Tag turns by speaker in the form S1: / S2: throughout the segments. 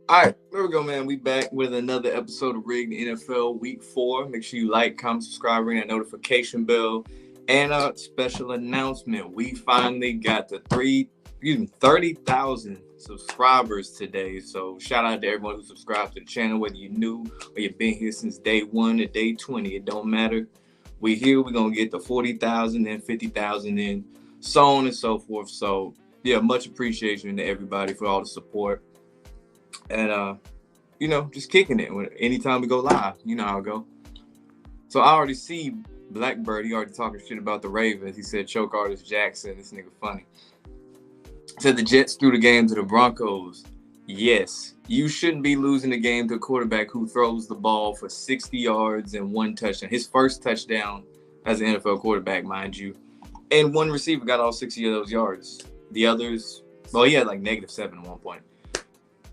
S1: All right, there we go, man. We back with another episode of Rigged NFL Week 4. Make sure you like, comment, subscribe, ring that notification bell. And a special announcement. We finally got the 30,000 subscribers today. So shout out to everyone who subscribed to the channel, whether you're new or you've been here since day 1 to day 20. It don't matter. We here. We're going to get the 40,000 and 50,000 in, so on and so forth. So, yeah, much appreciation to everybody for all the support. And just kicking it anytime we go live. You know how it go. So I already see Blackbird. He already talking shit about the Ravens. He said choke artist Jackson. This nigga funny. Said the Jets threw the game to the Broncos. Yes, you shouldn't be losing the game to a quarterback who throws the ball for 60 yards and 1 touchdown. His first touchdown as an NFL quarterback, mind you. And one receiver got all 60 of those yards. The others, well, he had like -7 at one point.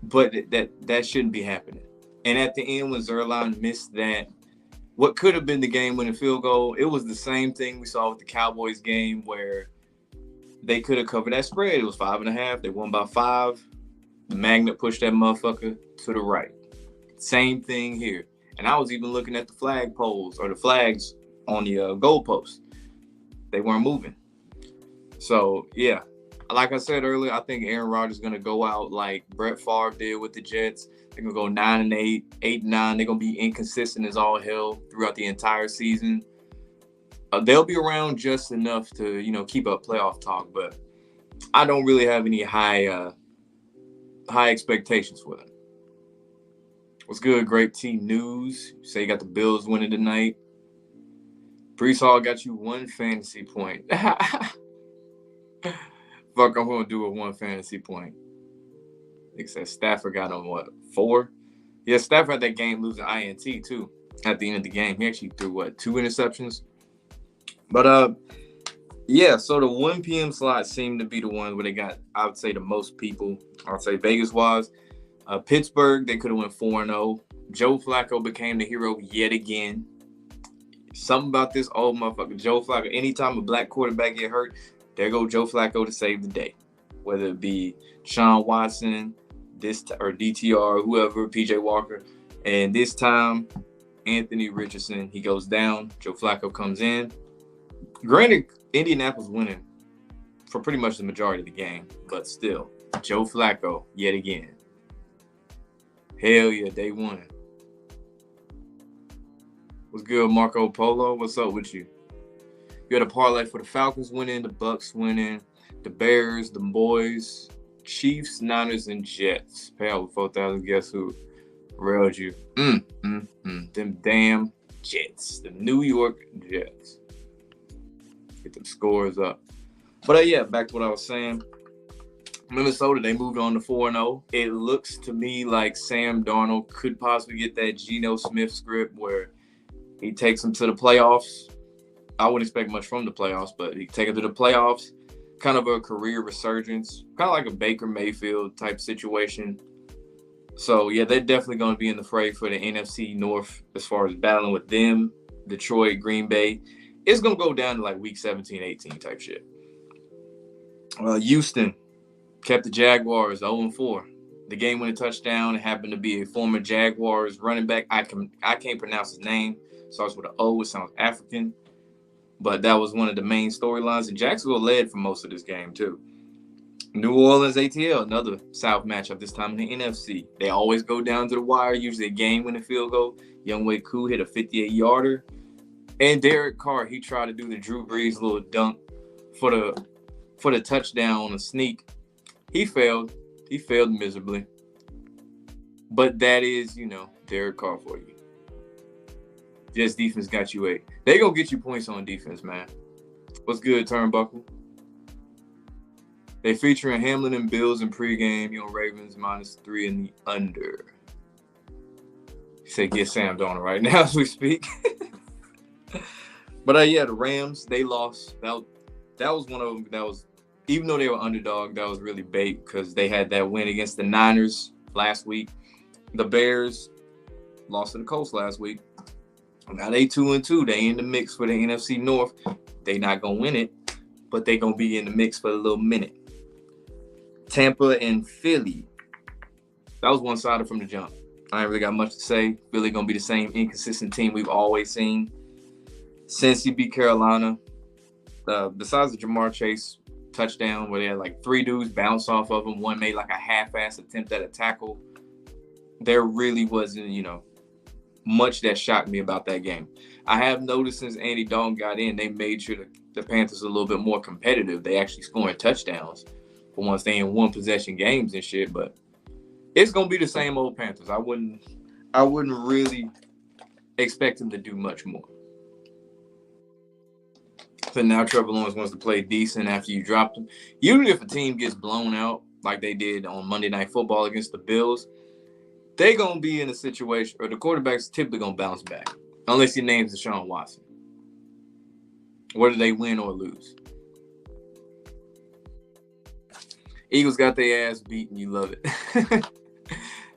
S1: But that shouldn't be happening. And at the end, when Zerline missed that, what could have been the game-winning field goal, it was the same thing we saw with the Cowboys game where they could have covered that spread. It was 5.5. They won by 5. The magnet pushed that motherfucker to the right. Same thing here. And I was even looking at the flag poles or the flags on the goalpost. They weren't moving. So, yeah. Like I said earlier, I think Aaron Rodgers is going to go out like Brett Favre did with the Jets. They're going to go 9-8, 8-9. They're going to be inconsistent as all hell throughout the entire season. They'll be around just enough to, keep up playoff talk, but I don't really have any high expectations for them. What's good, Grape Tea News? You say you got the Bills winning tonight. Brees Hall got you 1 fantasy point. Fuck, I'm going to do a 1 fantasy point. It says Stafford got on, 4? Yeah, Stafford had that game losing INT, too, at the end of the game. He actually threw, 2 interceptions? But, yeah, so the 1 p.m. slot seemed to be the one where they got, I would say, the most people. I would say Vegas-wise. Pittsburgh, they could have went 4-0. Joe Flacco became the hero yet again. Something about this old motherfucker, Joe Flacco. Anytime a black quarterback get hurt, there go Joe Flacco to save the day. Whether it be Sean Watson, or DTR, whoever, PJ Walker. And this time, Anthony Richardson, he goes down. Joe Flacco comes in. Granted, Indianapolis winning for pretty much the majority of the game. But still, Joe Flacco yet again. Hell yeah, day 1. What's good, Marco Polo? What's up with you? You had a parlay for the Falcons winning, the Bucks winning, the Bears, the boys, Chiefs, Niners, and Jets. Pay out with 4,000. Guess who railed you? Them damn Jets. The New York Jets. Get them scores up. But yeah, back to what I was saying. Minnesota, they moved on to 4-0. It looks to me like Sam Darnold could possibly get that Geno Smith script where he takes them to the playoffs. I wouldn't expect much from the playoffs, but he take them to the playoffs. Kind of a career resurgence. Kind of like a Baker Mayfield type situation. So, yeah, they're definitely going to be in the fray for the NFC North as far as battling with them, Detroit, Green Bay. It's going to go down to like week 17, 18 type shit. Houston kept the Jaguars 0-4. The game-winning touchdown happened to be a former Jaguars running back. I can't pronounce his name. Starts with an O. It sounds African. But that was one of the main storylines. And Jacksonville led for most of this game, too. New Orleans ATL, another South matchup, this time in the NFC. They always go down to the wire, usually a game-winning field goal. Younghoe Koo hit a 58-yarder. And Derek Carr, he tried to do the Drew Brees little dunk for the touchdown on a sneak. He failed. He failed miserably. But that is, Derek Carr for you. Jets defense got you 8. They gonna get you points on defense, man. What's good, Turnbuckle? They featuring Hamlin and Bills in pregame. Ravens -3 in the under. He said get Sam Darnold right now as we speak. But yeah, the Rams, they lost. That was one of them that was, even though they were underdog, that was really bait because they had that win against the Niners last week. The Bears lost to the Colts last week. Now they 2-2. They in the mix for the NFC North. They not gonna win it, but they gonna be in the mix for a little minute. Tampa and Philly. That was one-sided from the jump. I ain't really got much to say. Philly gonna be the same inconsistent team we've always seen since he beat Carolina. Besides the Jamar Chase touchdown where they had like three dudes bounce off of him, one made like a half-ass attempt at a tackle. There really wasn't, much that shocked me about that game. I have noticed since Andy Dalton got in, they made sure the Panthers are a little bit more competitive. They actually scoring touchdowns for once they in one possession games and shit, but it's gonna be the same old Panthers. I wouldn't really expect them to do much more. So now Trevor Lawrence wants to play decent after you dropped him. Usually if a team gets blown out like they did on Monday Night Football against the Bills, they gonna be in a situation, or the quarterback's typically gonna bounce back, unless your name's Deshaun Watson. Whether they win or lose. Eagles got their ass beaten. You love it.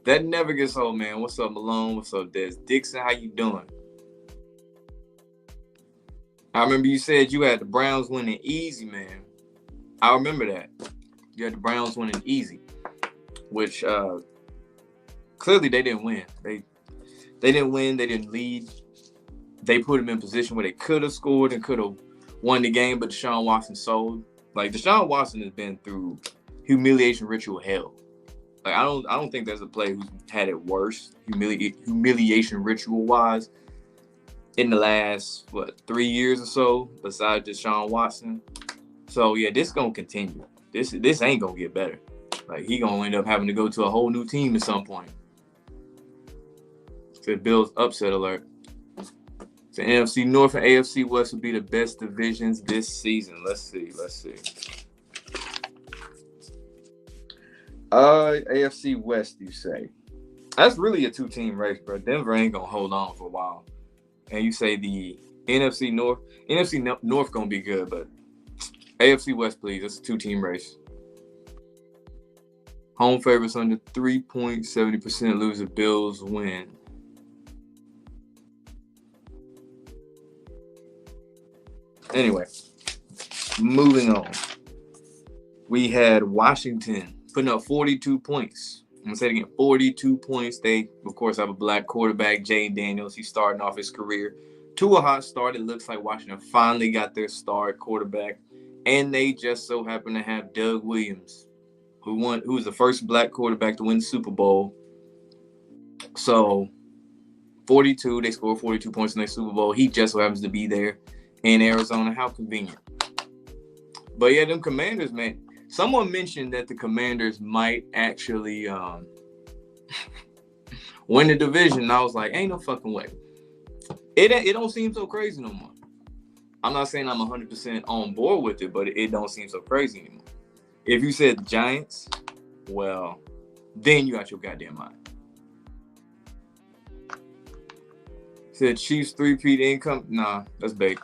S1: That never gets old, man. What's up, Malone? What's up, Des Dixon? How you doing? I remember you said you had the Browns winning easy, man. I remember that. You had the Browns winning easy, which clearly they didn't win. They didn't win. They didn't lead. They put them in position where they could have scored and could have won the game, but Deshaun Watson sold. Like, Deshaun Watson has been through humiliation ritual hell. Like, I don't think there's a player who's had it worse humiliation ritual wise in the last 3 years or so, besides Deshaun Watson. So yeah, this gonna continue. This ain't gonna get better. Like, he gonna end up having to go to a whole new team at some point. So Bills upset alert. So NFC North and AFC West will be the best divisions this season. Let's see. AFC West, you say? That's really a two-team race, bro. Denver ain't gonna hold on for a while. And you say the NFC North gonna be good, but AFC West, please. It's a two-team race. Home favorites under 3.70%. Lose if Bills win. Anyway, moving on. We had Washington putting up 42 points. I'm going to say it again, 42 points. They, of course, have a black quarterback, Jay Daniels. He's starting off his career to a hot start. It looks like Washington finally got their star quarterback. And they just so happen to have Doug Williams, who was the first black quarterback to win the Super Bowl. So, 42, they scored 42 points in their Super Bowl. He just so happens to be there in Arizona. How convenient. But yeah, them Commanders, man. Someone mentioned that the Commanders might actually win the division. And I was like, ain't no fucking way. It don't seem so crazy no more. I'm not saying I'm 100% on board with it, but it don't seem so crazy anymore. If you said the Giants, well, then you got your goddamn mind. Said Chiefs 3-peat income. Nah, that's bait.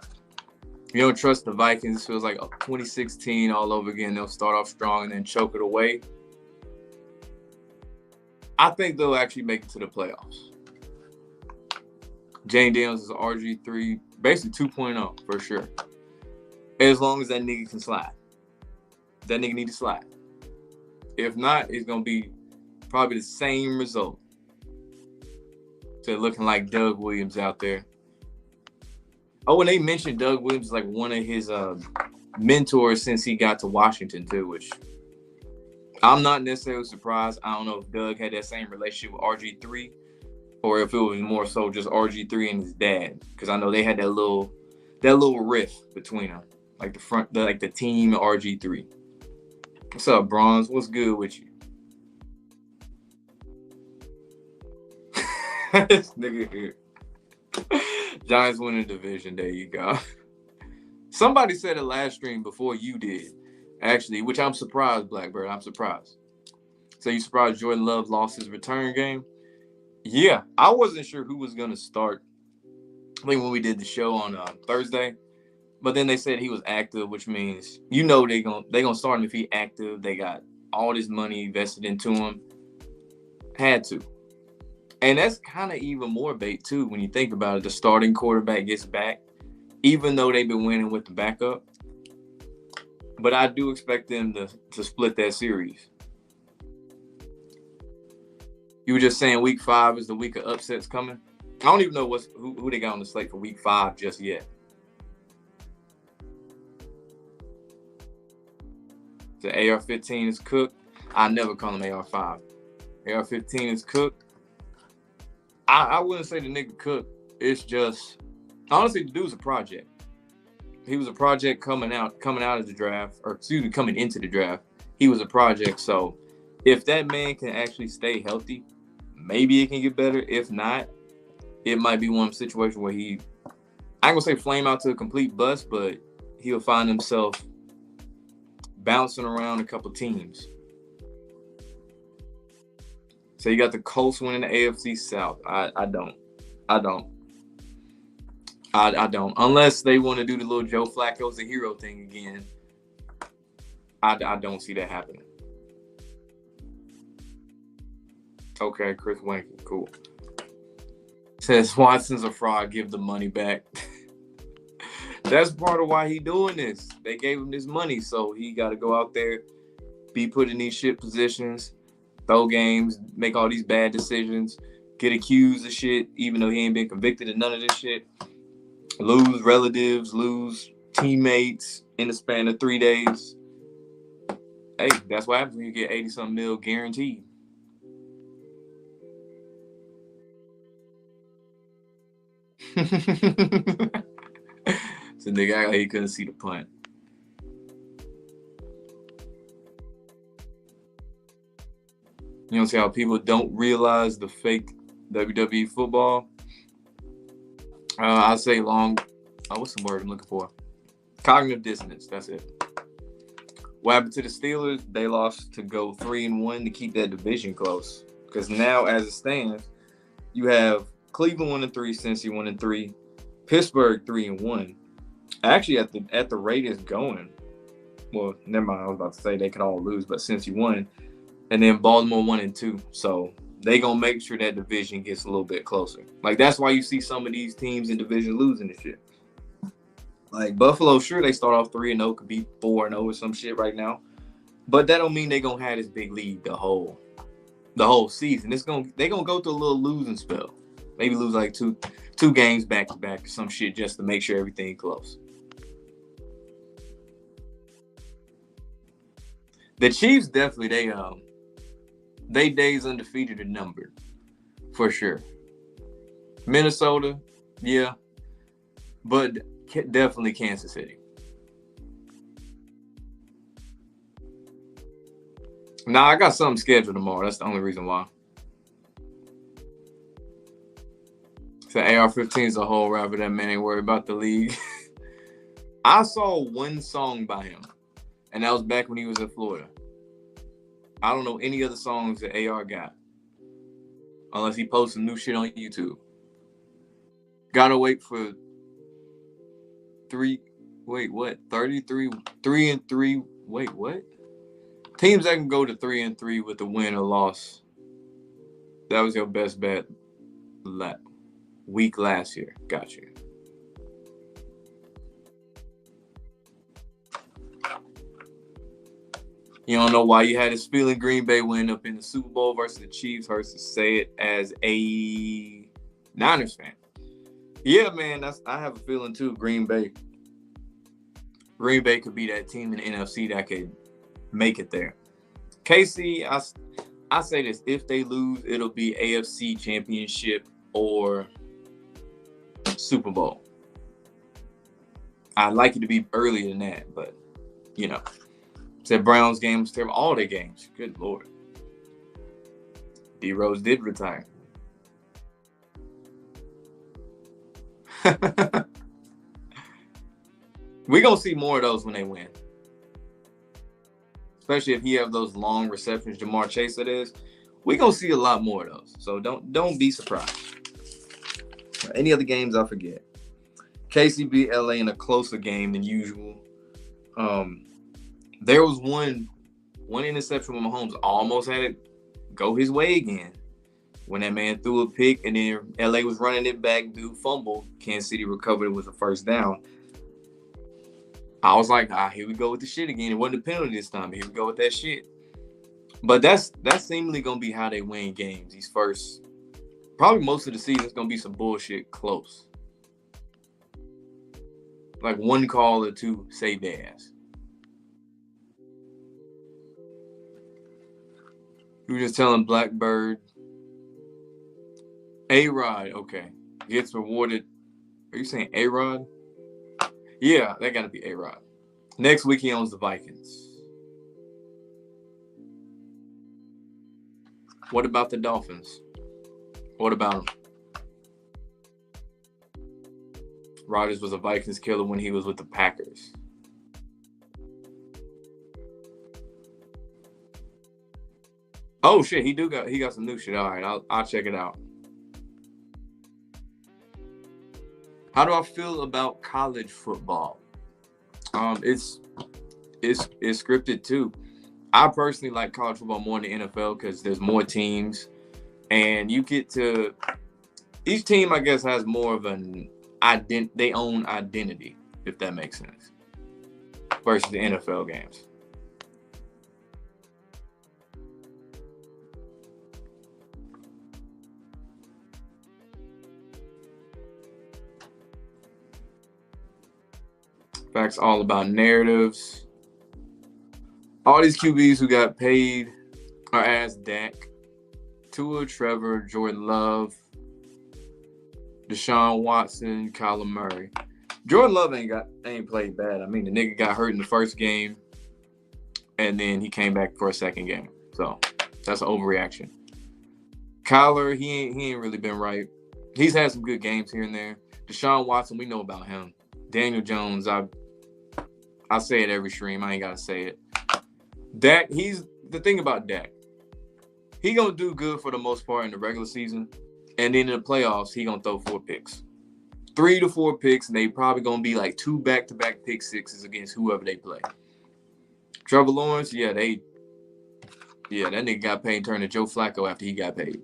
S1: You don't trust the Vikings. It feels like 2016 all over again. They'll start off strong and then choke it away. I think they'll actually make it to the playoffs. Jane Daniels is RG3, basically 2.0 for sure. As long as that nigga can slide. That nigga need to slide. If not, it's going to be probably the same result. So looking like Doug Williams out there. Oh, and they mentioned Doug Williams is like one of his mentors since he got to Washington too, which I'm not necessarily surprised. I don't know if Doug had that same relationship with RG3 or if it was more so just RG3 and his dad, because I know they had that little riff between them, like the team and RG3. What's up, Bronze? What's good with you? This nigga here. Giants winning the division. There you go. Somebody said it last stream before you did, actually, which I'm surprised, Blackbird. I'm surprised. So you surprised Jordan Love lost his return game? Yeah, I wasn't sure who was going to start. I think when we did the show on Thursday, but then they said he was active, which means they're gonna start him if he's active. They got all this money invested into him. Had to. And that's kind of even more bait, too, when you think about it. The starting quarterback gets back, even though they've been winning with the backup. But I do expect them to split that series. You were just saying week 5 is the week of upsets coming. I don't even know who they got on the slate for week 5 just yet. The AR-15 is cooked. I never call him AR-5. AR-15 is cooked. I wouldn't say the nigga cooked. It's just, honestly, the dude's a project. He was a project coming out of the draft, or excuse me, coming into the draft. He was a project. So if that man can actually stay healthy, maybe it can get better. If not, it might be one situation where I ain't gonna say flame out to a complete bust, but he'll find himself bouncing around a couple teams. So you got the Colts winning the AFC South. I don't. Unless they want to do the little Joe Flacco's a hero thing again. I don't see that happening. Okay, Chris Wanky, cool. Says Watson's a fraud, give the money back. That's part of why he doing this. They gave him this money, so he got to go out there, be put in these shit positions, throw games, make all these bad decisions, get accused of shit, even though he ain't been convicted of none of this shit. Lose relatives, lose teammates in the span of 3 days. Hey, that's what happens when you get 80-something mil guaranteed. So nigga act like he couldn't see the punt. You don't see how people don't realize the fake WWE football? I say what's the word I'm looking for? Cognitive dissonance, that's it. What happened to the Steelers? They lost to go 3-1 to keep that division close. Because now, as it stands, you have Cleveland 1-3, Cincy 1-3, Pittsburgh 3-1. Actually, at the rate it's going, well, never mind. I was about to say they could all lose, but Cincy won, and then Baltimore 1-2. So they gonna make sure that division gets a little bit closer. Like that's why you see some of these teams in division losing and shit. Like Buffalo, sure they start off 3-0, could be 4-0 or some shit right now, but that don't mean they gonna have this big lead the whole season. They gonna go through a little losing spell. Maybe lose like two games back to back or some shit just to make sure everything close. The Chiefs definitely they days undefeated are numbered for sure. Minnesota, yeah, but definitely Kansas City. Nah, I got something scheduled tomorrow. That's the only reason why. So AR-15 is a whole rapper. That man ain't worried about the league. I saw one song by him, and that was back when he was in Florida. I don't know any other songs that AR got, unless he posts some new shit on YouTube. Gotta wait for 33, 3-3. Wait, what? Teams that can go to 3-3 with a win or loss. That was your best bet week last year. Got you. You don't know why you had this feeling Green Bay will end up in the Super Bowl versus the Chiefs versus say it as a Niners fan. Yeah, man, I have a feeling too. Green Bay could be that team in the NFC that could make it there. KC, I say this: if they lose, it'll be AFC Championship or Super Bowl. I'd like it to be earlier than that, but you know. Said Browns games terrible. All their games. Good Lord. D-Rose did retire. We're going to see more of those when they win. Especially if he have those long receptions Jamar Chase it is. We're going to see a lot more of those. So don't be surprised. Any other games I forget. KC beat LA in a closer game than usual. There was one interception when Mahomes almost had it go his way again. When that man threw a pick and then LA was running it back, dude fumbled. Kansas City recovered it with a first down. I was like, here we go with the shit again. It wasn't a penalty this time. Here we go with that shit. But that's seemingly gonna be how they win games. These first, probably most of the season is gonna be some bullshit close, like one call or two save their ass. You were just telling Blackbird, A-Rod, okay, gets rewarded. Are you saying A-Rod? Yeah, that got to be A-Rod. Next week he owns the Vikings. What about the Dolphins? What about them? Rodgers was a Vikings killer when he was with the Packers. Oh shit, he got some new shit. All right, I'll check it out. How do I feel about college football? It's scripted too. I personally like college football more than the NFL because there's more teams, and you get to each team. I guess has more of an they own identity, if that makes sense, versus the NFL games. Facts all about narratives. All these QBs who got paid are as Dak, Tua, Trevor, Jordan Love, Deshaun Watson, Kyler Murray. Jordan Love ain't played bad. I mean, the nigga got hurt in the first game, and then he came back for a second game. So that's an overreaction. Kyler, he ain't really been right. He's had some good games here and there. Deshaun Watson, we know about him. Daniel Jones, I say it every stream. I ain't gotta say it. Dak, he's the thing about Dak. He gonna do good for the most part in the regular season, and then in the playoffs, he gonna throw 4 picks, 3 to 4 picks, and they probably gonna be like 2 back-to-back pick sixes against whoever they play. Trevor Lawrence, that nigga got paid and turned to Joe Flacco after he got paid.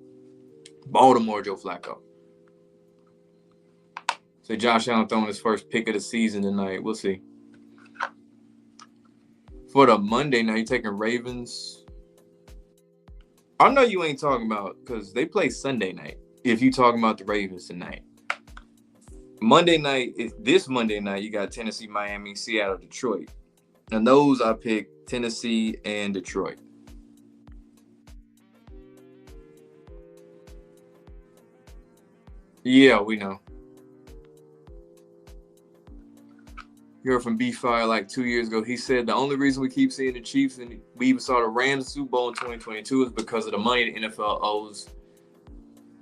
S1: Baltimore Joe Flacco. So Josh Allen throwing his first pick of the season tonight. We'll see. For the Monday night, you taking Ravens. I know you ain't talking about because they play Sunday night. If you talking about the Ravens tonight. This Monday night, you got Tennessee, Miami, Seattle, Detroit. And those I picked Tennessee and Detroit. Yeah, we know. You heard from B-Fire like 2 years ago. He said the only reason we keep seeing the Chiefs and we even saw the Rams Super Bowl in 2022 is because of the money the NFL owes.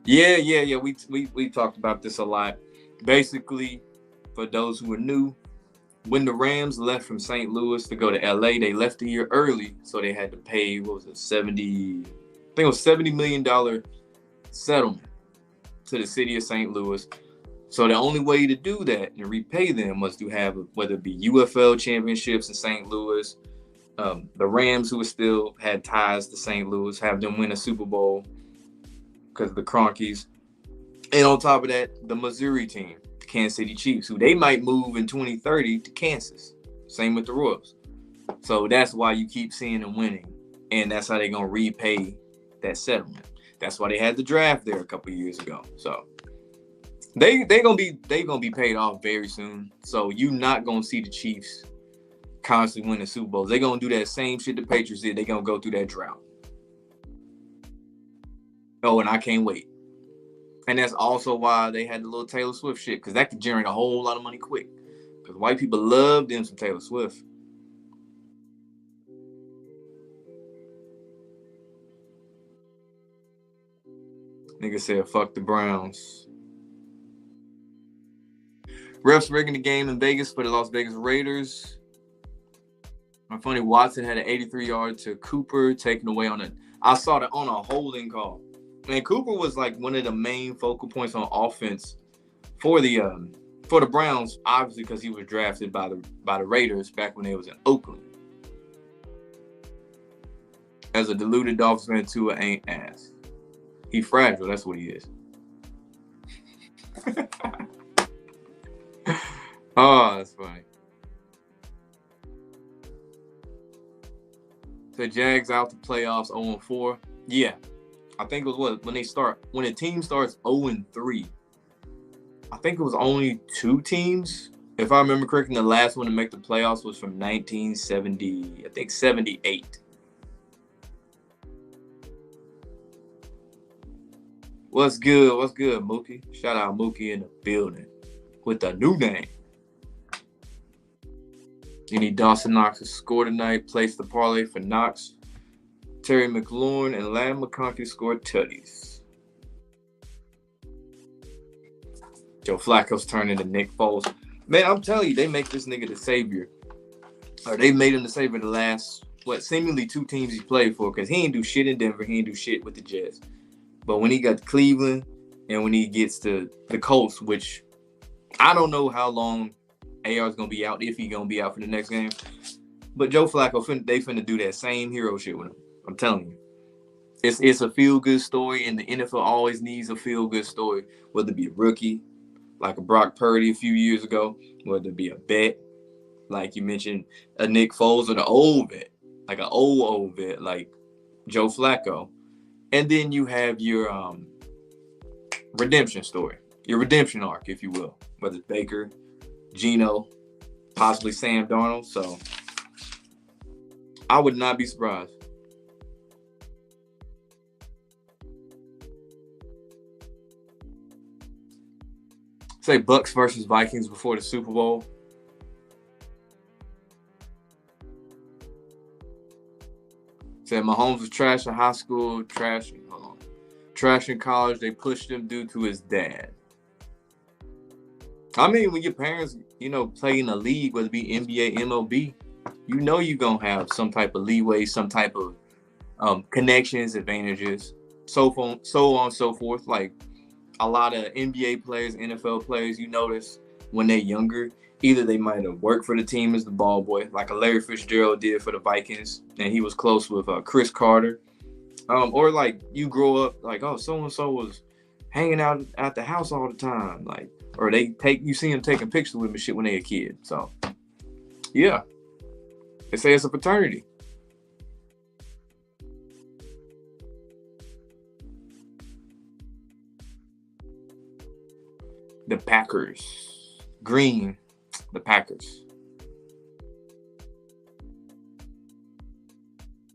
S1: Yeah. We talked about this a lot. Basically, for those who are new, when the Rams left from St. Louis to go to LA, they left a year early, so they had to pay $70 million settlement to the city of St. Louis. So the only way to do that and repay them was to have, whether it be UFL championships in St. Louis, the Rams, who still had ties to St. Louis, have them win a Super Bowl because of the Cronkies. And on top of that, the Missouri team, the Kansas City Chiefs, who they might move in 2030 to Kansas. Same with the Royals. So that's why you keep seeing them winning. And that's how they're going to repay that settlement. That's why they had the draft there a couple years ago. So they gonna be paid off very soon. So you're not gonna see the Chiefs constantly winning Super Bowls. They're gonna do that same shit the Patriots did. They're gonna go through that drought. Oh, and I can't wait. And that's also why they had the little Taylor Swift shit, because that could generate a whole lot of money quick. Because white people love them some Taylor Swift. Nigga said, fuck the Browns. Refs rigging the game in Vegas for the Las Vegas Raiders. Funny, Watson had an 83-yard to Cooper taken away I saw that on a holding call. And Cooper was like one of the main focal points on offense for the Browns, obviously because he was drafted by the Raiders back when they was in Oakland. As a deluded Dolphins fan, Tua ain't ass. He fragile, that's what he is. Oh, that's funny. The Jags out the playoffs 0-4. Yeah. I think it was when a team starts 0-3. I think it was only 2 teams. If I remember correctly, the last one to make the playoffs was from 1970, I think 78. What's good? What's good, Mookie? Shout out Mookie in the building with a new name. You need Dawson Knox to score tonight. Place the parlay for Knox. Terry McLaurin and Lamb McConkey scored tutties. Joe Flacco's turning to Nick Foles. Man, I'm telling you, they make this nigga the savior. Or they made him the savior the last, seemingly 2 teams he played for, because he ain't do shit in Denver. He ain't do shit with the Jets. But when he got to Cleveland and when he gets to the Colts, which I don't know how long AR's going to be out, if he's going to be out for the next game. But Joe Flacco, they finna do that same hero shit with him. I'm telling you. It's a feel-good story, and the NFL always needs a feel-good story, whether it be a rookie, like a Brock Purdy a few years ago, whether it be a vet, like you mentioned, a Nick Foles, or the old vet, like an old vet, like Joe Flacco. And then you have your redemption story, your redemption arc, if you will, whether it's Baker, Geno, possibly Sam Darnold. So I would not be surprised. Say Bucks versus Vikings before the Super Bowl. Said Mahomes was trash in high school, trash in college. They pushed him due to his dad. I mean, when your parents, play in a league, whether it be NBA, MLB, you're going to have some type of leeway, some type of connections, advantages, so on, so forth. Like a lot of NBA players, NFL players, you notice when they're younger, either they might have worked for the team as the ball boy, like a Larry Fitzgerald did for the Vikings, and he was close with Chris Carter. Or like you grow up like, oh, so-and-so was hanging out at the house all the time. Like, or you see them taking pictures with him and shit when they a kid. So, yeah. They say it's a fraternity. The Packers. Green. The Packers.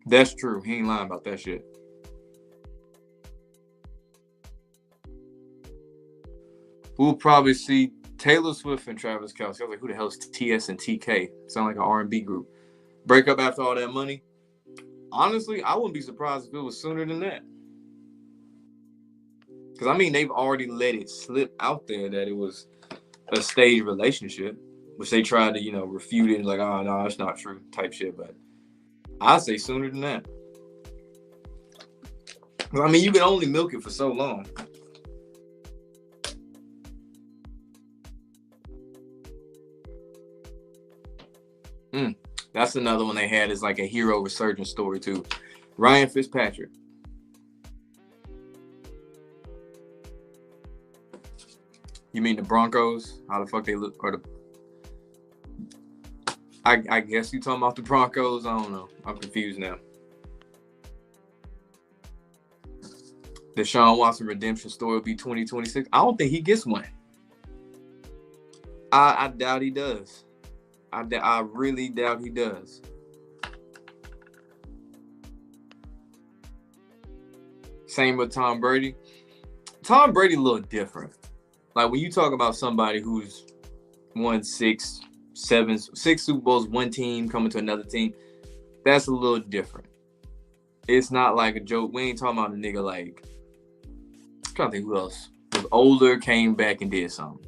S1: That's true. He ain't lying about that shit. We'll probably see Taylor Swift and Travis Kelce. I was like, who the hell is TS and TK? Sound like an R&B group. Break up after all that money? Honestly, I wouldn't be surprised if it was sooner than that. Because, I mean, they've already let it slip out there that it was a staged relationship, which they tried to, refute it and like, oh, no, that's not true type shit. But I'd say sooner than that. I mean, you can only milk it for so long. That's another one they had is like a hero resurgence story too. Ryan Fitzpatrick. You mean the Broncos? How the fuck they look? Or I guess you talking about the Broncos? I don't know. I'm confused now. Deshaun Watson redemption story will be 2026. I don't think he gets one. I doubt he does. I really doubt he does. Same with Tom Brady. Tom Brady a little different. Like when you talk about somebody who's won 6 Super Bowls, one team coming to another team, that's a little different. It's not like a joke. We ain't talking about a nigga like, I'm trying to think who else was older, came back and did something.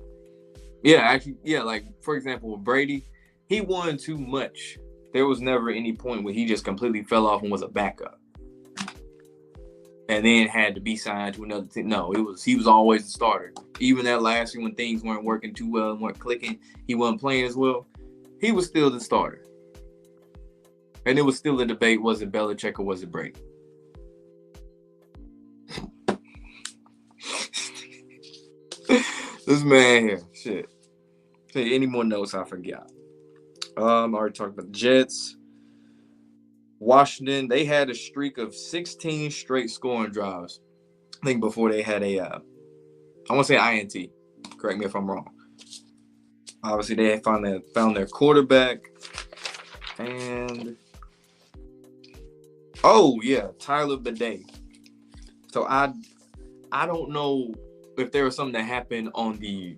S1: Yeah, actually, yeah, like for example, with Brady, he won too much. There was never any point where he just completely fell off and was a backup. And then had to be signed to another team. No, he was always the starter. Even that last year when things weren't working too well and weren't clicking, he wasn't playing as well. He was still the starter. And it was still a debate, was it Belichick or was it Brady? This man here. Shit. Any more notes I forgot? I already talked about the Jets. Washington, they had a streak of 16 straight scoring drives. I think before they had I want to say INT. Correct me if I'm wrong. Obviously, they had found their quarterback. And, oh, yeah, Tyler Bidet. So I don't know if there was something that happened on the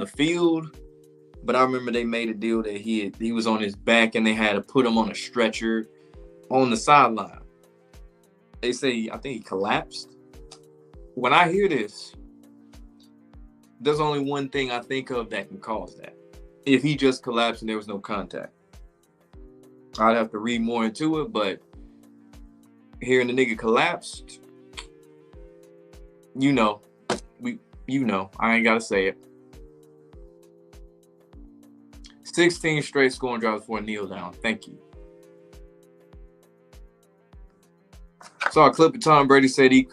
S1: field, but I remember they made a deal that he was on his back and they had to put him on a stretcher on the sideline. They say, I think he collapsed. When I hear this, there's only one thing I think of that can cause that. If he just collapsed and there was no contact. I'd have to read more into it, but hearing the nigga collapsed, I ain't gotta say it. 16 straight scoring drives for a kneel down. Thank you. Saw a clip of Tom Brady said he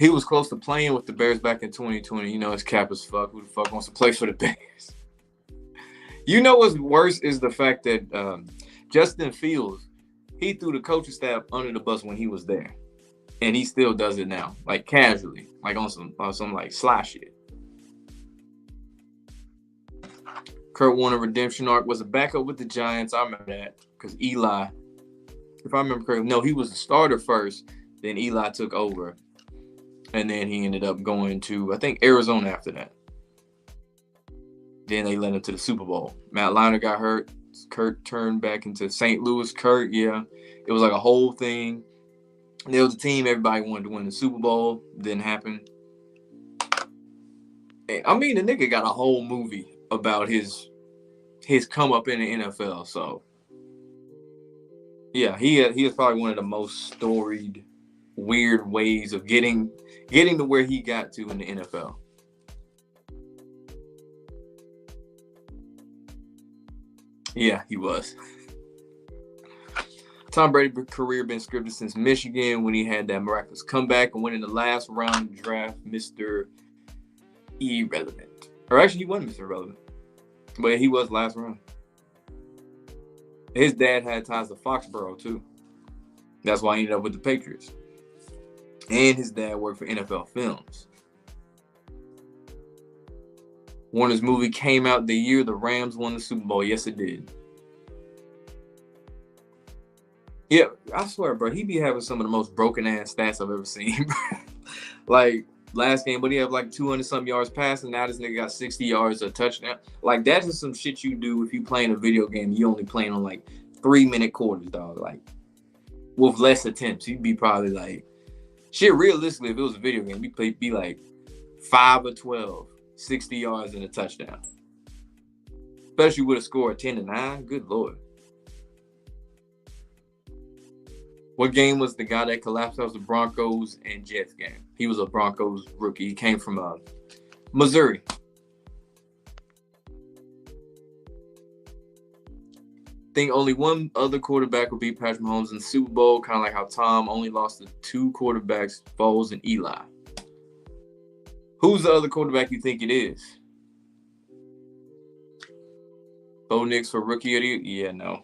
S1: was close to playing with the Bears back in 2020. You know, it's cap as fuck. Who the fuck wants to play for the Bears? You know what's worse is the fact that Justin Fields, he threw the coaching staff under the bus when he was there. And he still does it now, like casually, like on some like sly shit. Kurt Warner redemption arc was a backup with the Giants. I remember that because Eli, if I remember correctly, no, he was the starter first. Then Eli took over. And then he ended up going to, I think, Arizona after that. Then they led him to the Super Bowl. Matt Leinart got hurt. Kurt turned back into St. Louis. Kurt, yeah. It was like a whole thing. There was a team, everybody wanted to win the Super Bowl. Didn't happen. I mean, the nigga got a whole movie about his come up in the NFL. So, yeah, he is probably one of the most storied, weird ways of getting to where he got to in the NFL. Yeah, he was. Tom Brady's career been scripted since Michigan when he had that miraculous comeback and winning the last round draft, Mr. Irrelevant. Or actually, he wasn't Mr. Irrelevant, but he was last round. His dad had ties to Foxborough, too. That's why he ended up with the Patriots. And his dad worked for NFL Films. Warner's movie came out the year the Rams won the Super Bowl. Yes, it did. Yeah, I swear, bro, he be having some of the most broken-ass stats I've ever seen. Like, last game, but he had like 200-something yards passing. Now this nigga got 60 yards, a touchdown. Like, that's just some shit you do if you playing a video game. You only playing on, like, 3-minute quarters, dog. Like, with less attempts. You'd be probably, like, shit, realistically, if it was a video game, you'd be like 5 or 12, 60 yards and a touchdown. Especially with a score of 10-9. Good Lord. What game was the guy that collapsed? That was the Broncos and Jets game. He was a Broncos rookie. He came from Missouri. Think only one other quarterback would beat Patrick Mahomes in the Super Bowl, kind of like how Tom only lost to 2 quarterbacks, Foles and Eli. Who's the other quarterback you think it is? Bo Nix for Rookie of the Year? Yeah, no.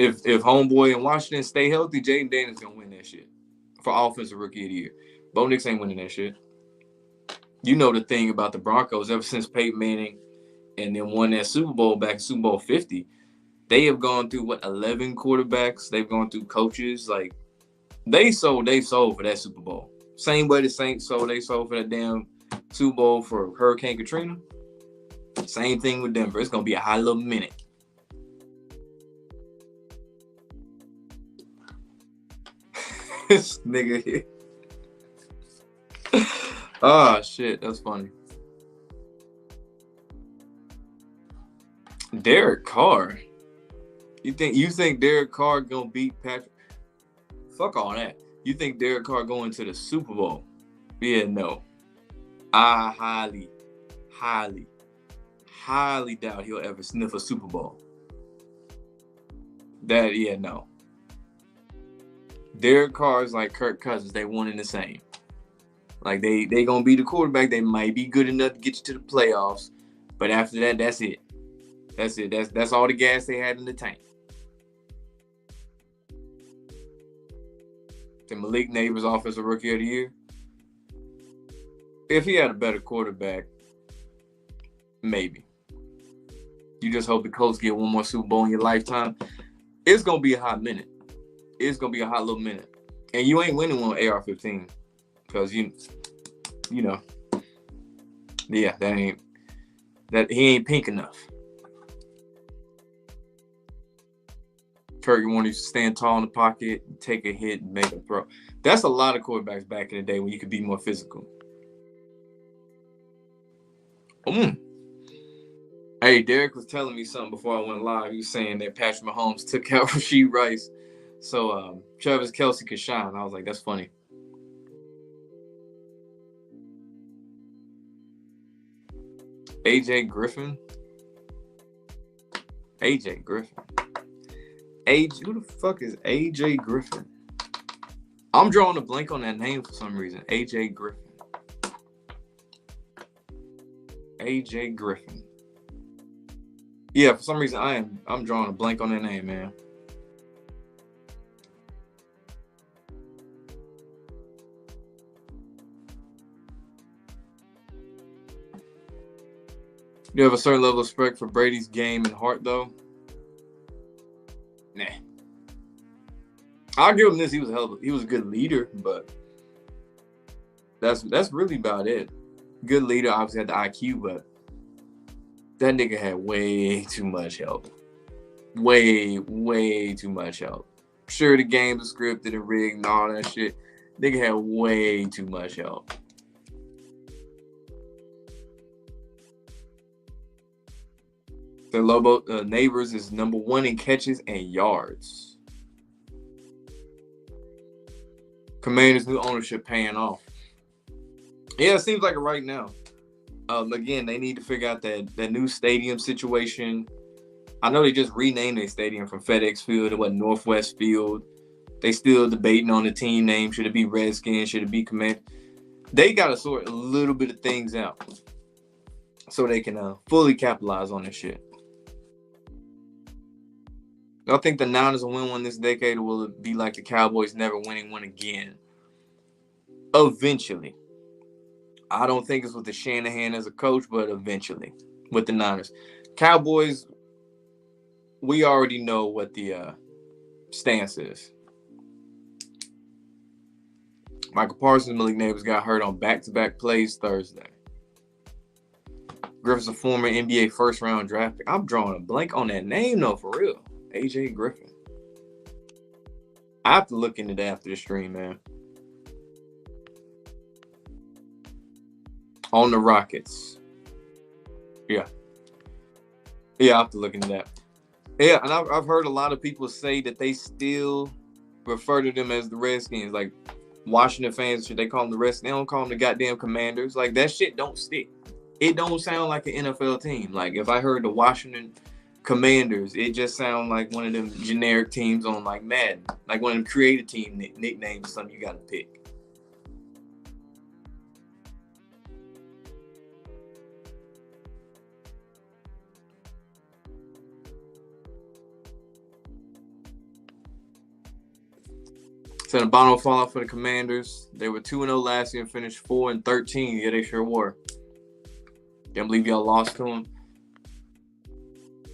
S1: If homeboy in Washington stay healthy, Jaden Daniels gonna win that shit for Offensive Rookie of the Year. Bo Nix ain't winning that shit. You know the thing about the Broncos, ever since Peyton Manning and then won that Super Bowl back in Super Bowl 50, they have gone through, 11 quarterbacks? They've gone through coaches. Like, they sold for that Super Bowl. Same way the Saints sold for that damn Super Bowl for Hurricane Katrina. Same thing with Denver. It's going to be a high little minute. This nigga here. Oh, shit. That's funny. Derek Carr. You think Derek Carr gonna beat Patrick? Fuck all that. You think Derek Carr going to the Super Bowl? Yeah, no. I highly doubt he'll ever sniff a Super Bowl. No. Derek Carr is like Kirk Cousins. They one and the same. Like, they gonna be the quarterback. They might be good enough to get you to the playoffs, but after that, that's it. That's it. That's all the gas they had in the tank. The Malik Neighbors Offensive Rookie of the Year. If he had a better quarterback, maybe. You just hope the Colts get one more Super Bowl in your lifetime. It's gonna be a hot minute. It's gonna be a hot little minute, and you ain't winning one AR-15 because you know, yeah, he ain't pink enough. Kurt Warner used to stand tall in the pocket, take a hit, and make a throw. That's a lot of quarterbacks back in the day when you could be more physical. Hey, Derek was telling me something before I went live. He was saying that Patrick Mahomes took out Rashee Rice so Travis Kelce could shine. I was like, that's funny. AJ Griffin. Who the fuck is AJ Griffin? I'm drawing a blank on that name for some reason. AJ Griffin. Yeah, for some reason I'm drawing a blank on that name, man. You have a certain level of respect for Brady's game and heart, though? Nah. I'll give him this. He was a good leader, but that's really about it. Good leader, obviously had the IQ, but that nigga had way too much help. Way too much help. Sure, the game was scripted and rigged and all that shit. Nigga had way too much help. The Lobo Neighbors is number 1 in catches and yards. Commanders' new ownership paying off. Yeah, it seems like it right now. Again, they need to figure out that new stadium situation. I know they just renamed their stadium from FedEx Field to Northwest Field. They still debating on the team name. Should it be Redskins? Should it be Command? They got to sort a little bit of things out so they can fully capitalize on this shit. I think the Niners will win one this decade, or will it be like the Cowboys never winning one again? Eventually. I don't think it's with the Shanahan as a coach, but eventually with the Niners. Cowboys, we already know what the stance is. Michael Parsons and Malik Neighbors got hurt on back-to-back plays Thursday. Griffin's a former NBA first-round draft pick. I'm drawing a blank on that name, though, for real. AJ Griffin. I have to look into that after the stream, man. On the Rockets. Yeah, I have to look into that. Yeah, and I've heard a lot of people say that they still refer to them as the Redskins. Like, Washington fans, should they call them the Redskins? They don't call them the goddamn Commanders. Like, that shit don't stick. It don't sound like an NFL team. Like, if I heard the Washington Commanders, it just sounds like one of them generic teams on, like, Madden. Like one of them creative team nicknames or something you got to pick. So the bottom will fall off for the Commanders. They were 2-0 last year and finished 4-13. Yeah, they sure were. Can't believe y'all lost to them.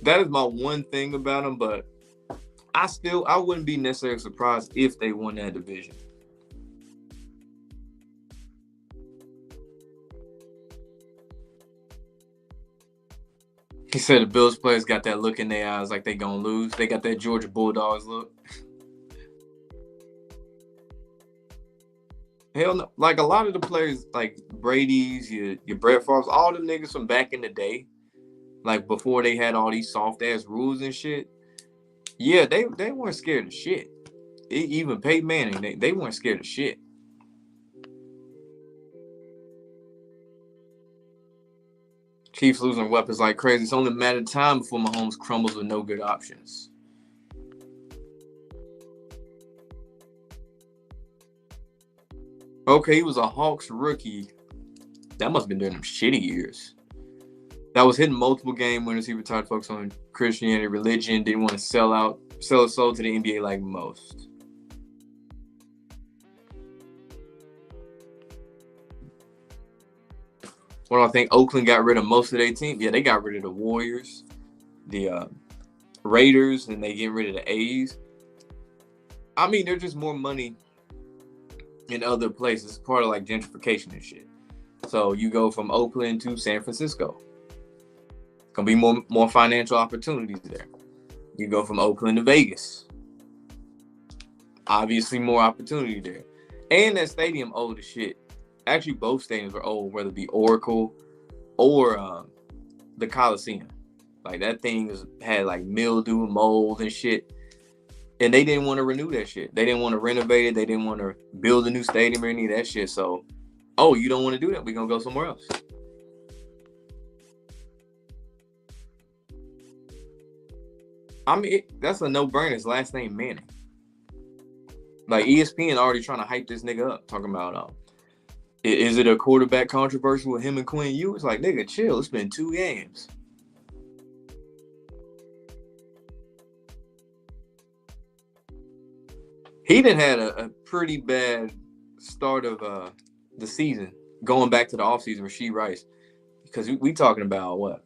S1: That is my one thing about them, but I wouldn't be necessarily surprised if they won that division. He said the Bills players got that look in their eyes like they gonna lose. They got that Georgia Bulldogs look. Hell no. Like, a lot of the players, like Brady's, your Brett Favre's, all them niggas from back in the day, like before they had all these soft-ass rules and shit, yeah, they weren't scared of shit. Even Peyton Manning, they weren't scared of shit. Chiefs losing weapons like crazy. It's only a matter of time before Mahomes crumbles with no good options. Okay, he was a Hawks rookie. That must have been during them shitty years. that was hitting multiple game winners. He retired, focused on Christianity, religion, didn't want to sell his soul to the NBA like most. What do I think? Oakland got rid of most of their team. Yeah, they got rid of the Warriors, the Raiders, and they getting rid of the A's. I mean, there's just more money in other places. It's part of like gentrification and shit. So you go from Oakland to San Francisco. Gonna be more financial opportunities there. You go from Oakland to Vegas. Obviously more opportunity there. And that stadium old as shit. Actually, both stadiums are old, whether it be Oracle or the Coliseum. Like that thing had like mildew and mold and shit. And they didn't want to renew that shit. They didn't want to renovate it. They didn't want to build a new stadium or any of that shit. So, you don't want to do that? We're going to go somewhere else. I mean, that's a no-brainer. His last name Manning. Like ESPN already trying to hype this nigga up, talking about is it a quarterback controversy with him and Quinn Ewers? It's like, nigga, chill. It's been 2 games. He done had a pretty bad start of the season, going back to the offseason, Rashee Rice, because we talking about what?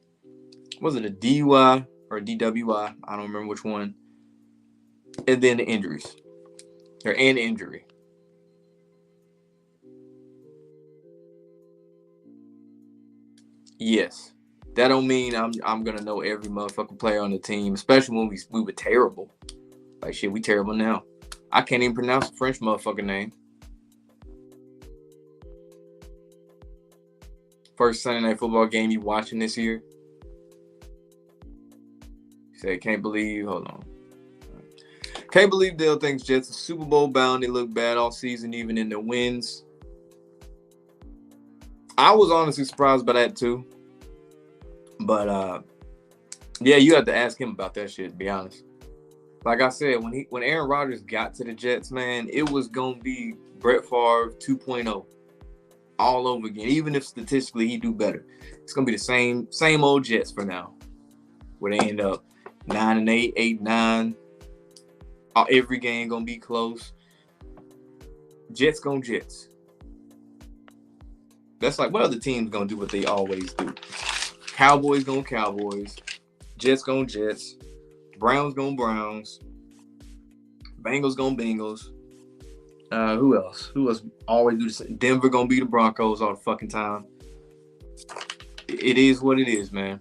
S1: Was it a DUI or a DWI? I don't remember which one. And then the injuries. Or an injury. Yes. That don't mean I'm gonna know every motherfucking player on the team, especially when we were terrible. Like shit, we terrible now. I can't even pronounce the French motherfucking name. First Sunday Night Football game you watching this year? You say, can't believe, hold on. Can't believe Dale thinks Jets are Super Bowl bound. They look bad all season, even in the wins. I was honestly surprised by that too. But yeah, you have to ask him about that shit, to be honest. Like I said, when Aaron Rodgers got to the Jets, man, it was gonna be Brett Favre 2.0 all over again. Even if statistically he do better, it's gonna be the same old Jets for now. Where they end up 9-8, 8-9. Every game gonna be close. Jets gonna Jets. That's like what other teams gonna do what they always do. Cowboys gonna Cowboys. Jets gonna Jets. Browns gonna Browns. Bengals gonna Bengals. Who else? Who else always do the same? Denver gonna be the Broncos all the fucking time. It is what it is, man.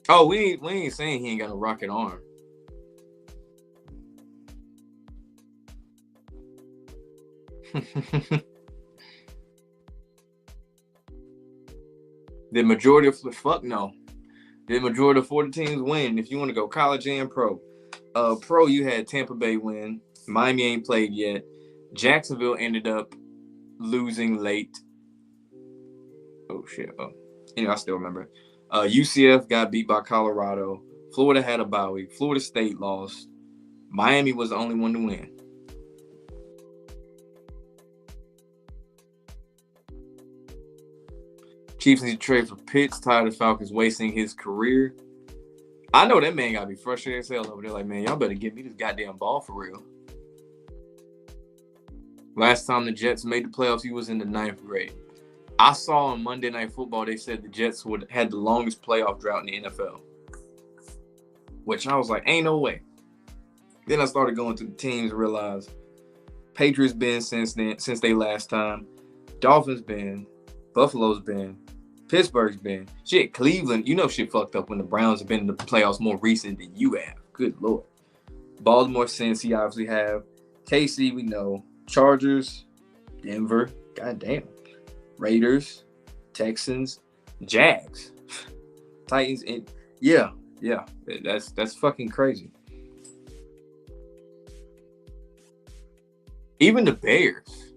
S1: Oh, we ain't saying he ain't got a rocket arm. The majority of fuck no. The majority of 40 teams win. If you want to go college and pro. Pro, you had Tampa Bay win. Miami ain't played yet. Jacksonville ended up losing late. Oh shit. Oh, anyway, I still remember it. UCF got beat by Colorado. Florida had a bye week. Florida State lost. Miami was the only one to win. Chiefs need to trade for Pitts. Tired of Falcons wasting his career. I know that man got to be frustrated as hell over there. Like, man, y'all better give me this goddamn ball for real. Last time the Jets made the playoffs, he was in the 9th grade. I saw on Monday Night Football, they said the Jets had the longest playoff drought in the NFL. Which I was like, ain't no way. Then I started going through the teams and realized Patriots been since they last time. Dolphins been. Buffalo's been. Pittsburgh's been. Shit, Cleveland, you know shit fucked up when the Browns have been in the playoffs more recent than you have. Good Lord. Baltimore, Cincy obviously have. KC, we know. Chargers, Denver, goddamn. Raiders, Texans, Jags, Titans, and yeah, that's fucking crazy. Even the Bears.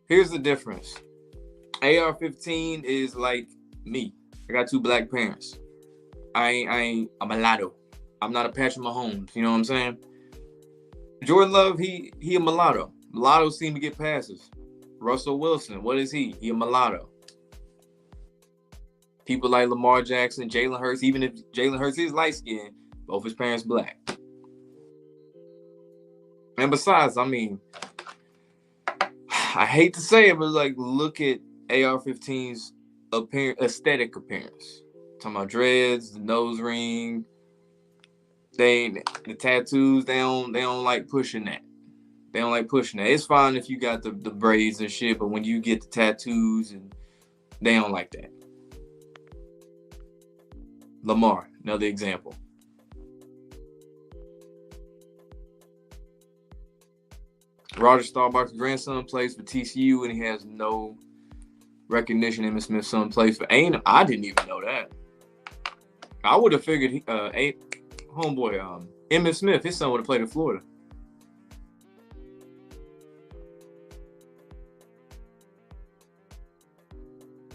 S1: Here's the difference. AR-15 is like me. I got 2 black parents. I ain't a mulatto. I'm not a Patrick Mahomes. You know what I'm saying? Jordan Love, he a mulatto. Mulattoes seem to get passes. Russell Wilson, what is he? He a mulatto. People like Lamar Jackson, Jalen Hurts, even if Jalen Hurts is light skinned, both his parents black. And besides, I mean, I hate to say it, but like, look at AR-15's aesthetic appearance. Talking about dreads, the nose ring, the tattoos. They don't like pushing that. They don't like pushing that. It's fine if you got the braids and shit, but when you get the tattoos, and they don't like that. Lamar, another example. Rodgers Staubach's grandson plays for TCU, and he has no recognition. Emmitt Smith's son plays for A&M. I didn't even know that. I would have figured homeboy Emmitt Smith, his son would have played in Florida.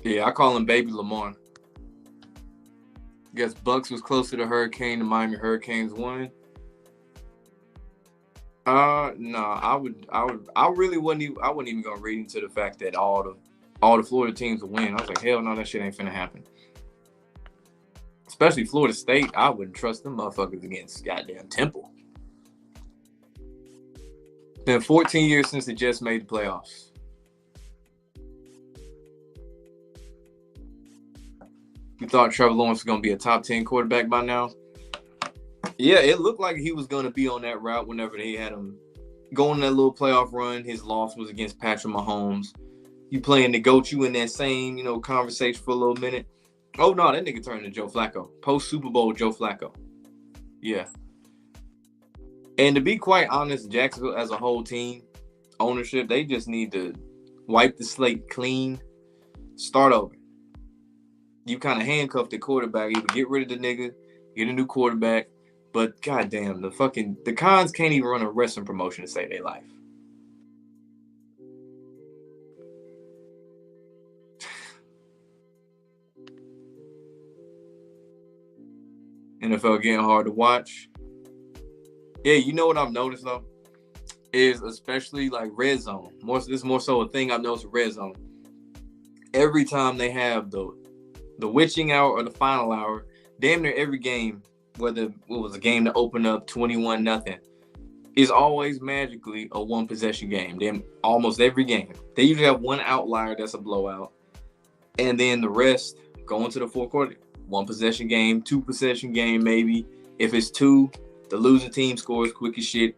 S1: Yeah, I call him Baby Lamar. Guess Bucks was closer to Hurricane. The Miami Hurricanes won. No, I really wouldn't even gonna read into the fact that all the Florida teams will win. I was like, hell no, that shit ain't finna happen. Especially Florida State, I wouldn't trust them motherfuckers against goddamn Temple. Been 14 years since they just made the playoffs. You thought Trevor Lawrence was gonna be a top 10 quarterback by now? Yeah, it looked like he was going to be on that route whenever they had him going that little playoff run. His loss was against Patrick Mahomes. You playing the GOAT, you in that same, conversation for a little minute. Oh, no, that nigga turned to Joe Flacco. Post-Super Bowl Joe Flacco. Yeah. And to be quite honest, Jacksonville as a whole team, ownership, they just need to wipe the slate clean, start over. You kind of handcuff the quarterback. Either get rid of the nigga, get a new quarterback. But goddamn, the Cons can't even run a wrestling promotion to save their life. NFL getting hard to watch. Yeah, you know what I've noticed though? Is especially like red zone. This is more so a thing I've noticed with red zone. Every time they have the witching hour or the final hour, damn near every game, whether it was a game to open up 21-0, is always magically a one possession game. Then almost every game, they usually have one outlier that's a blowout, and then the rest go into the fourth quarter. One possession game, two possession game, maybe. If it's two, the losing team scores quick as shit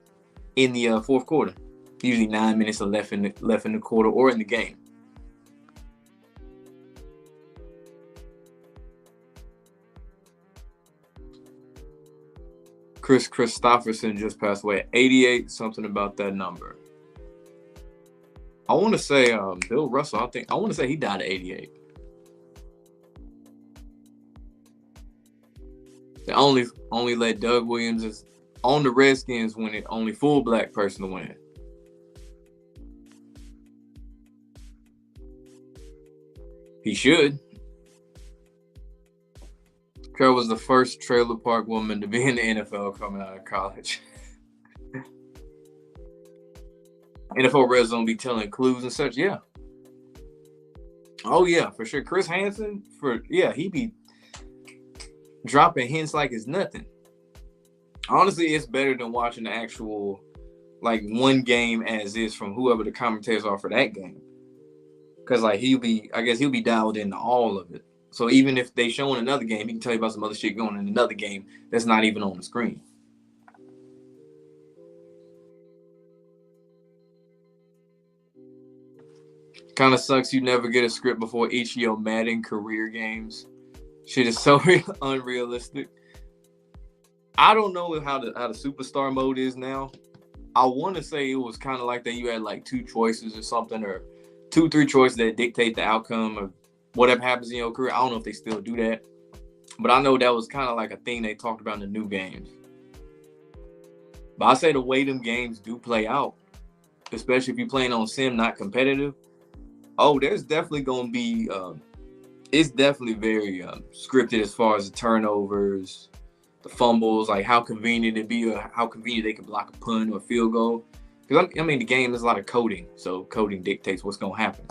S1: in the fourth quarter. Usually 9 minutes left in the quarter or in the game. Chris Christopherson just passed away at 88. Something about that number. I want to say Bill Russell. I want to say he died at 88. They only let Doug Williams on the Redskins win it. Only full black person to win. He should. Carol was the first trailer park woman to be in the NFL coming out of college. NFL Red Zone be telling clues and such, yeah. Oh yeah, for sure. Chris Hansen, he be dropping hints like it's nothing. Honestly, it's better than watching the actual one game as is from whoever the commentators are for that game. Cause he'll be dialed into all of it. So even if they show in another game, he can tell you about some other shit going in another game that's not even on the screen. Kind of sucks you never get a script before each of your Madden career games. Shit is so unrealistic. I don't know how the superstar mode is now. I want to say it was kind of like that. You had two choices or something, or 2-3 choices that dictate the outcome of whatever happens in your career. I don't know if they still do that, but I know that was kind of like a thing they talked about in the new games. But I say the way them games do play out, especially if you're playing on sim, not competitive. Oh, there's definitely going to be, it's definitely very scripted as far as the turnovers, the fumbles, like how convenient it be, or how convenient they can block a punt or a field goal. Because I mean, the game is a lot of coding, so coding dictates what's gonna happen.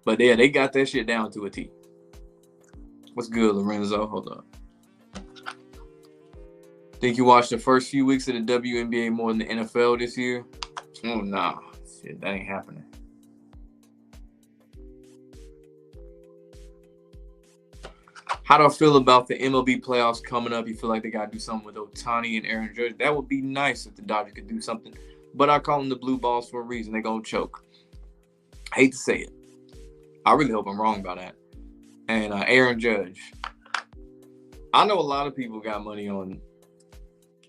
S1: But yeah, they got that shit down to a T. What's good, Lorenzo? Hold up. Think you watched the first few weeks of the WNBA more than the NFL this year? Oh, nah. Shit, that ain't happening. How do I feel about the MLB playoffs coming up? You feel like they got to do something with Ohtani and Aaron Judge? That would be nice if the Dodgers could do something. But I call them the blue balls for a reason. They're going to choke. Hate to say it. I really hope I'm wrong about that. And Aaron Judge. I know a lot of people got money on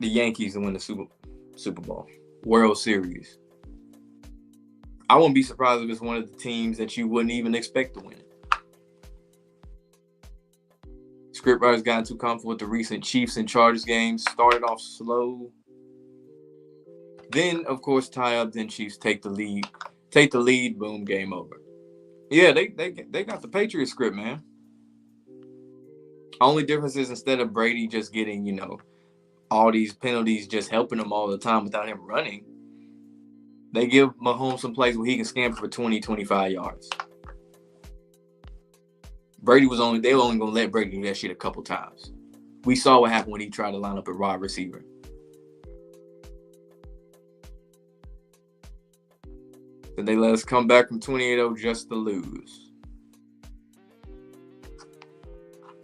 S1: the Yankees to win the Super Bowl, World Series. I wouldn't be surprised if it's one of the teams that you wouldn't even expect to win it. Scriptwriters got too comfortable with the recent Chiefs and Chargers games. Started off slow. Then, of course, tie up. Then Chiefs take the lead. Take the lead. Boom, game over. Yeah, they got the Patriots script, man. Only difference is instead of Brady just getting, all these penalties, just helping him all the time without him running, they give Mahomes some plays where he can scamper for 20, 25 yards. They were only going to let Brady do that shit a couple times. We saw what happened when he tried to line up a wide receiver. Did they let us come back from 28-0 just to lose?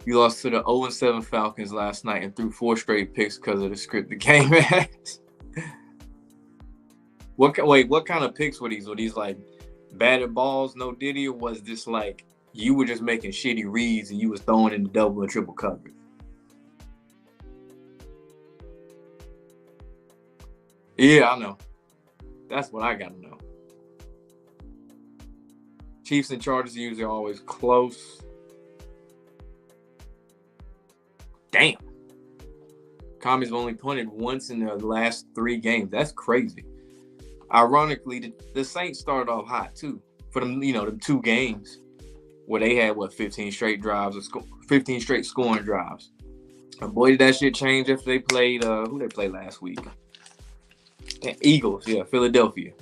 S1: You lost to the 0-7 Falcons last night and threw 4 straight picks because of the script the game has. What kind of picks were these? Were these like batted balls, no diddy, or was this like you were just making shitty reads and you was throwing in the double and triple coverage? Yeah, I know. That's what I got to know. Chiefs and Chargers are usually always close. Damn. Commies have only punted once in the last 3 games. That's crazy. Ironically, the Saints started off hot too for them. Them 2 games where they had 15 straight drives or 15 straight scoring drives. And boy, did that shit change after they played. Who they played last week? Eagles, yeah, Philadelphia.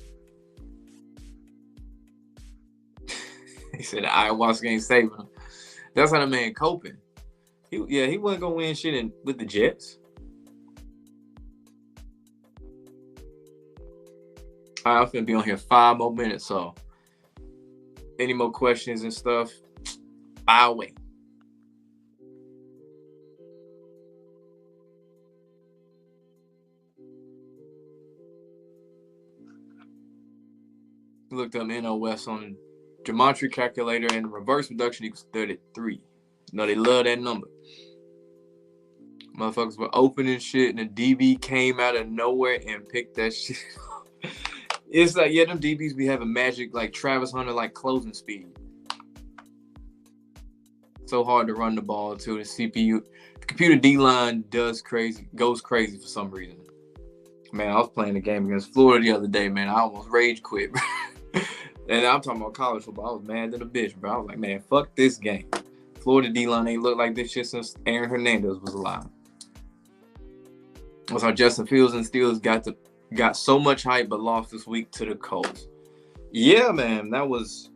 S1: He said the ayahuasca ain't saving him. That's how the man coping. He wasn't gonna win shit with the Jets. All right, I'm finna be on here 5 more minutes, so any more questions and stuff, I'll wait. Looked up NL West on gematria calculator and the reverse reduction equals 33. They love that number. Motherfuckers were opening shit and the DB came out of nowhere and picked that shit up. It's like, them DBs be having magic, like Travis Hunter, like closing speed. So hard to run the ball too. The computer D-line goes crazy for some reason. Man, I was playing a game against Florida the other day, man. I almost rage quit. And I'm talking about college football. I was mad than a bitch, bro. I was like, man, fuck this game. Florida D-line ain't looked like this shit since Aaron Hernandez was alive. That's how Justin Fields and Steelers got so much hype but lost this week to the Colts. Yeah, man, that was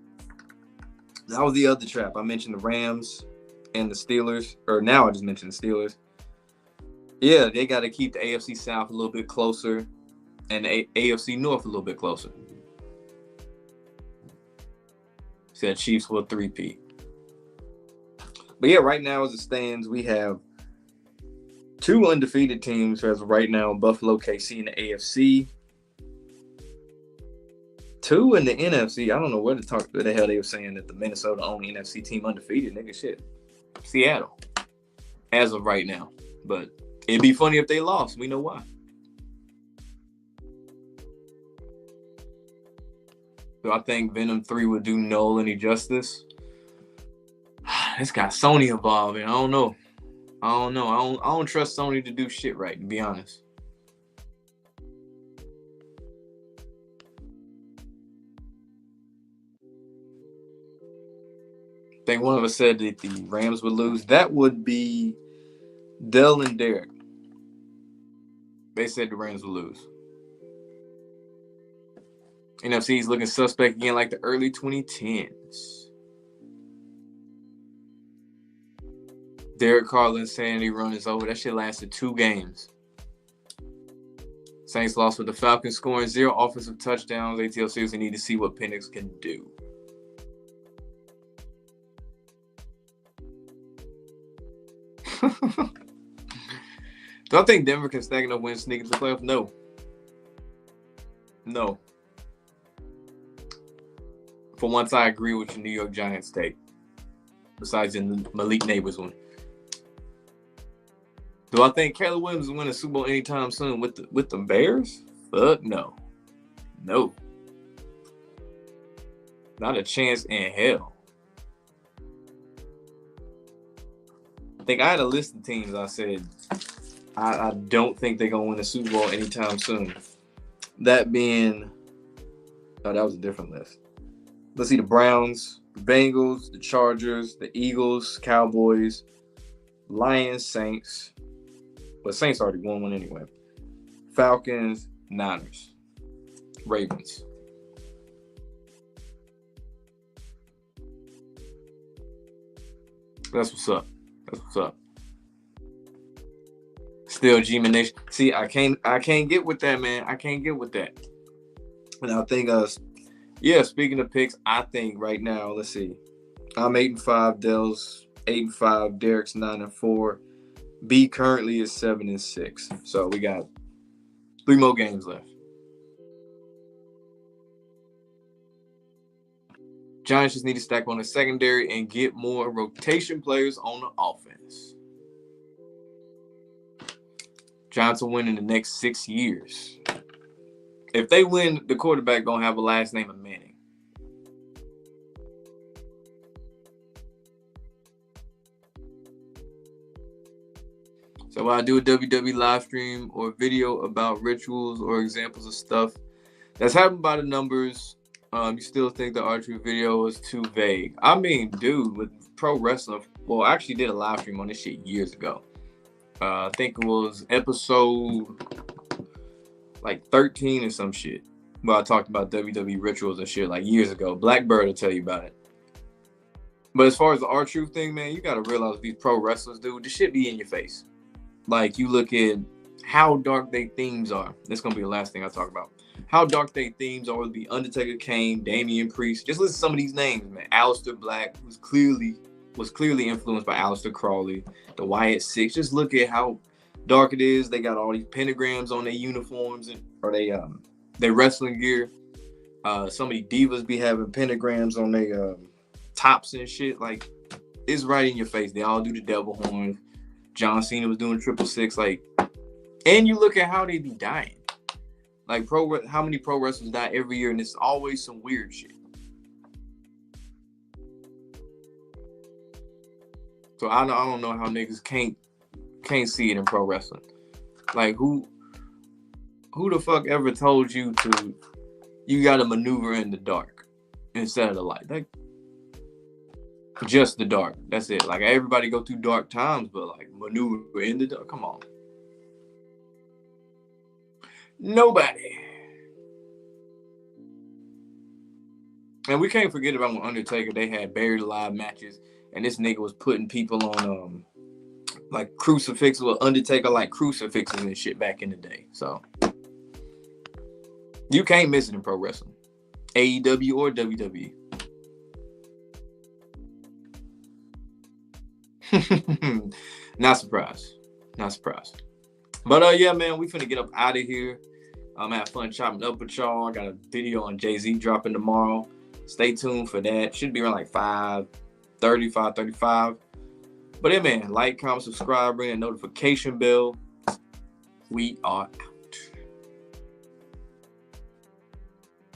S1: the other trap. I mentioned the Rams and the Steelers, or now I just mentioned the Steelers. Yeah, they got to keep the AFC South a little bit closer and the AFC North a little bit closer. Said Chiefs will 3-peat. But yeah, right now as it stands, we have 2 undefeated teams as of right now, Buffalo, KC in the AFC. 2 in the NFC. I don't know what the hell they were saying that the Minnesota only NFC team undefeated. Nigga, shit. Seattle. As of right now. But it'd be funny if they lost. We know why. So I think Venom 3 would do Noel any justice. It's got Sony involved, and I don't know. I don't trust Sony to do shit right, to be honest. I think one of us said that the Rams would lose. That would be Dell and Derek. They said the Rams will lose. NFC is looking suspect again like the early 2010s. Derek Carr insanity run is over. That shit lasted 2 games. Saints lost with the Falcons scoring 0 offensive touchdowns. ATL seriously need to see what Penix can do. Do I think Denver can stack enough wins sneak into the playoffs? No. No. For once, I agree with your New York Giants take. Besides in the Malik Neighbors one. Do I think Caleb Williams will win a Super Bowl anytime soon with the Bears? Fuck no. No. Not a chance in hell. I think I had a list of teams I said I don't think they're going to win a Super Bowl anytime soon. That being... Oh, that was a different list. Let's see, the Browns, the Bengals, the Chargers, the Eagles, Cowboys, Lions, Saints. But Saints already won one anyway. Falcons, Niners, Ravens. That's what's up. That's what's up. Still G-Man Nation. See, I can't get with that, man. I can't get with that. And I think speaking of picks, I think right now, let's see. I'm 8-5, Dell's 8-5, Derek's 9-4. B currently is 7-6. So we got 3 more games left. Giants just need to stack on the secondary and get more rotation players on the offense. Giants will win in the next 6 years. If they win, the quarterback gonna have a last name of Manning. So when I do a WWE live stream or video about rituals or examples of stuff that's happened by the numbers, you still think the R-Truth video was too vague. I mean, dude, with pro wrestling, well, I actually did a live stream on this shit years ago. I think it was episode like 13 or some shit. Where I talked about WWE rituals and shit like years ago. Blackbird will tell you about it. But as far as the R-Truth thing, man, you gotta realize these pro wrestlers, dude, this shit be in your face. Like, you look at how dark their themes are. That's gonna be the last thing I talk about. How dark their themes are with the Undertaker, Kane, Damian Priest. Just listen to some of these names, man. Aleister Black was clearly influenced by Aleister Crowley. The Wyatt Six. Just look at how dark it is. They got all these pentagrams on their uniforms or their wrestling gear. Some of these divas be having pentagrams on their tops and shit. Like, it's right in your face. They all do the devil horns. John Cena was doing 666. Like, and you look at how they be dying. Like, how many pro wrestlers die every year, and it's always some weird shit. So I don't know how niggas can't see it in pro wrestling. Like, who the fuck ever told you you got to maneuver in the dark instead of the light? Like, just the dark. That's it. Like, everybody go through dark times, but like maneuver in the dark. Come on. Nobody. And we can't forget about when Undertaker, they had buried alive matches, and this nigga was putting people on like crucifixes with Undertaker, like crucifixes and shit back in the day. So you can't miss it in pro wrestling, AEW or WWE. Not surprised. But yeah, man, we finna get up out of here. I'm have fun chopping up with y'all. I got a video on Jay-Z dropping tomorrow. Stay tuned for that. Should be around like 5:30, 5:35. But yeah, man, like, comment, subscribe, ring that notification bell. We are out.